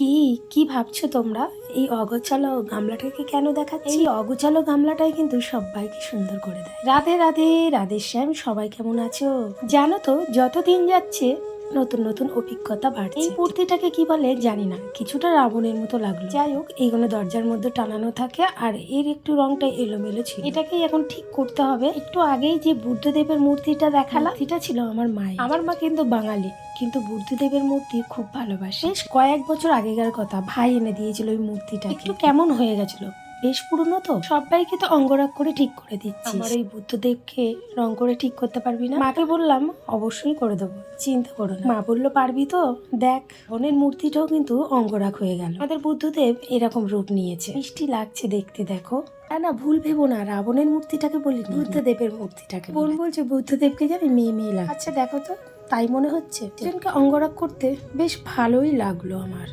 কি কি ভাবছো তোমরা? এই অগোছালো গামলাটাকে কেন দেখাচ্ছি? এই অগোছালো গামলাটাই কিন্তু সবাইকে সুন্দর করে দেয়। রাধে রাধে, রাধে শ্যাম, সবাই কেমন আছো? জানো তো, যত দিন যাচ্ছে নতুন নতুন অভিজ্ঞতা বাড়ছে। এই মূর্তিটাকে কি বলে জানি না, কিছুটা রাবণের মতো লাগলো। যাই হোক, এইগুলো দরজার মধ্যে টানানো থাকে আর এর একটু রংটা এলোমেলো ছিল। এটাকেই এখন ঠিক করতে হবে। একটু আগেই যে বুদ্ধদেবের মূর্তিটা দেখালাম, সেটা ছিল আমার মায়ের। আমার মা কিন্তু বাঙালি, কিন্তু বুদ্ধদেবের মূর্তি খুব ভালোবাসে। বেশ কয়েক বছর আগেকার কথা, ভাই এনে দিয়েছিল ওই মূর্তিটা। একটু কেমন হয়ে গেছিল, বেশ পুরনো তো, সবাইকে তো অঙ্গরাগ করে ঠিক করে দিচ্ছি। আমার এই বুদ্ধদেবকে রং করে ঠিক করতে পারবি না? মাকে বললাম অবশ্যই করে দেবো, চিন্তা করো না। মা বললো পারবি তো? দেখ, বোনের মূর্তিটাও কিন্তু অঙ্গরাগ হয়ে গেল। আমাদের বুদ্ধদেব এরকম রূপ নিয়েছে, মিষ্টি লাগছে দেখতে। দেখো, না ভুল ভেবো না, রাবণের মূর্তিটাকে বলি, বুদ্ধদেবের মূর্তিটাকে। বোন বলছে বুদ্ধদেবকে যাবে মেয়ে মেয়ে লাগে। আচ্ছা দেখো তো, তাই মনে হচ্ছে। দুজনকে অঙ্গরাগ করতে বেশ ভালোই লাগলো আমার।